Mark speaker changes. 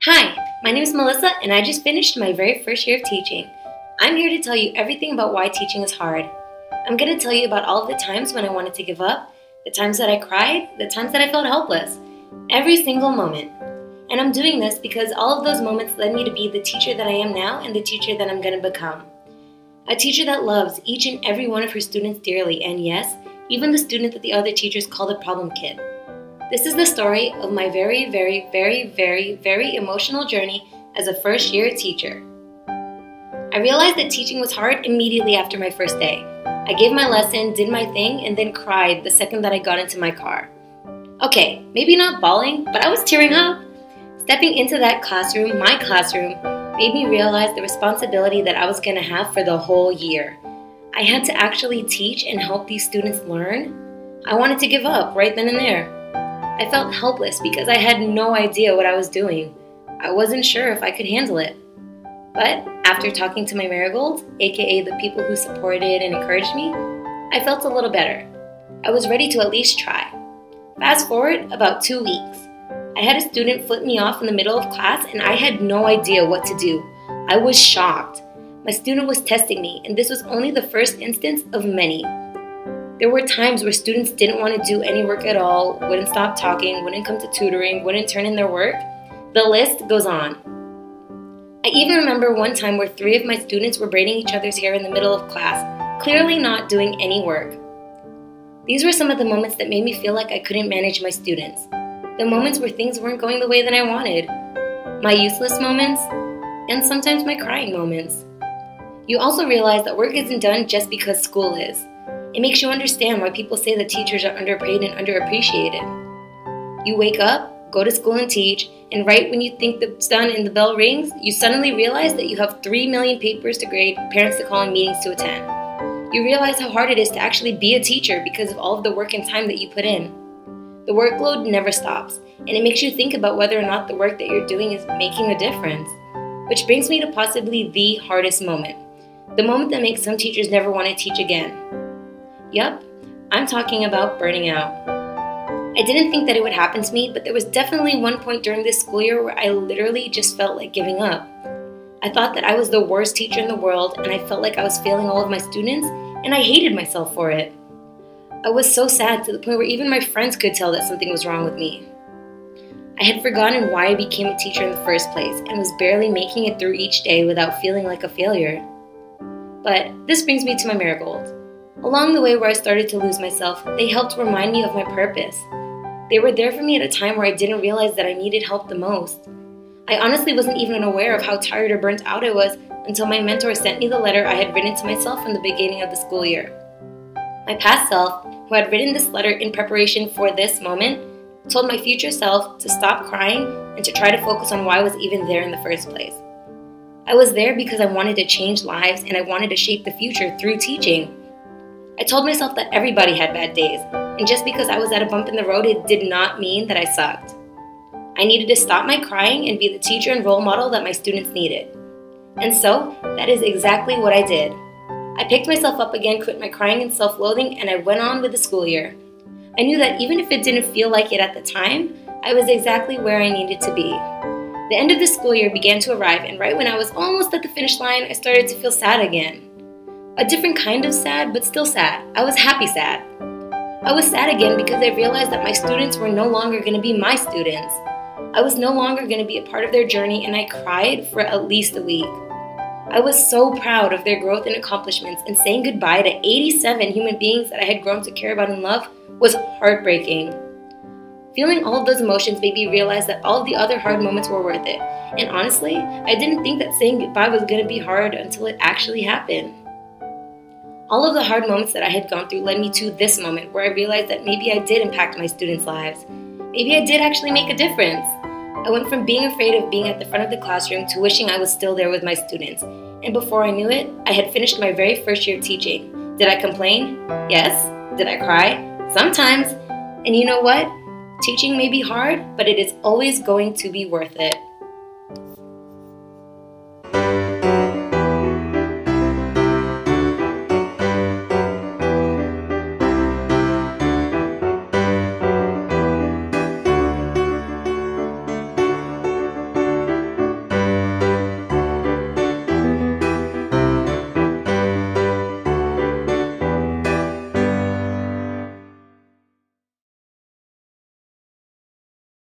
Speaker 1: Hi, my name is Melissa and I just finished my very first year of teaching. I'm here to tell you everything about why teaching is hard. I'm going to tell you about all of the times when I wanted to give up, the times that I cried, the times that I felt helpless. Every single moment. And I'm doing this because all of those moments led me to be the teacher that I am now and the teacher that I'm going to become. A teacher that loves each and every one of her students dearly, and yes, even the student that the other teachers call the problem kid. This is the story of my very emotional journey as a first-year teacher. I realized that teaching was hard immediately after my first day. I gave my lesson, did my thing, and then cried the second that I got into my car. Okay, maybe not bawling, but I was tearing up. Stepping into that classroom, my classroom, made me realize the responsibility that I was going to have for the whole year. I had to actually teach and help these students learn. I wanted to give up right then and there. I felt helpless because I had no idea what I was doing. I wasn't sure if I could handle it. But after talking to my marigolds, aka the people who supported and encouraged me, I felt a little better. I was ready to at least try. Fast forward about 2 weeks. I had a student flip me off in the middle of class and I had no idea what to do. I was shocked. My student was testing me and this was only the first instance of many. There were times where students didn't want to do any work at all, wouldn't stop talking, wouldn't come to tutoring, wouldn't turn in their work. The list goes on. I even remember one time where 3 of my students were braiding each other's hair in the middle of class, clearly not doing any work. These were some of the moments that made me feel like I couldn't manage my students. The moments where things weren't going the way that I wanted. My useless moments, and sometimes my crying moments. You also realize that work isn't done just because school is. It makes you understand why people say that teachers are underpaid and underappreciated. You wake up, go to school and teach, and right when you think it's done and the bell rings, you suddenly realize that you have 3 million papers to grade, parents to call, and meetings to attend. You realize how hard it is to actually be a teacher because of all of the work and time that you put in. The workload never stops, and it makes you think about whether or not the work that you're doing is making a difference. Which brings me to possibly the hardest moment. The moment that makes some teachers never want to teach again. Yup, I'm talking about burning out. I didn't think that it would happen to me, but there was definitely one point during this school year where I literally just felt like giving up. I thought that I was the worst teacher in the world, and I felt like I was failing all of my students, and I hated myself for it. I was so sad to the point where even my friends could tell that something was wrong with me. I had forgotten why I became a teacher in the first place, and was barely making it through each day without feeling like a failure. But this brings me to my marigolds. Along the way where I started to lose myself, they helped remind me of my purpose. They were there for me at a time where I didn't realize that I needed help the most. I honestly wasn't even aware of how tired or burnt out I was until my mentor sent me the letter I had written to myself in the beginning of the school year. My past self, who had written this letter in preparation for this moment, told my future self to stop crying and to try to focus on why I was even there in the first place. I was there because I wanted to change lives and I wanted to shape the future through teaching. I told myself that everybody had bad days, and just because I was at a bump in the road, it did not mean that I sucked. I needed to stop my crying and be the teacher and role model that my students needed. And so, that is exactly what I did. I picked myself up again, quit my crying and self-loathing, and I went on with the school year. I knew that even if it didn't feel like it at the time, I was exactly where I needed to be. The end of the school year began to arrive, and right when I was almost at the finish line, I started to feel sad again. A different kind of sad, but still sad. I was happy sad. I was sad again because I realized that my students were no longer going to be my students. I was no longer going to be a part of their journey, and I cried for at least a week. I was so proud of their growth and accomplishments, and saying goodbye to 87 human beings that I had grown to care about and love was heartbreaking. Feeling all of those emotions made me realize that all of the other hard moments were worth it. And honestly, I didn't think that saying goodbye was going to be hard until it actually happened. All of the hard moments that I had gone through led me to this moment where I realized that maybe I did impact my students' lives. Maybe I did actually make a difference. I went from being afraid of being at the front of the classroom to wishing I was still there with my students. And before I knew it, I had finished my very first year of teaching. Did I complain? Yes. Did I cry? Sometimes. And you know what? Teaching may be hard, but it is always going to be worth it.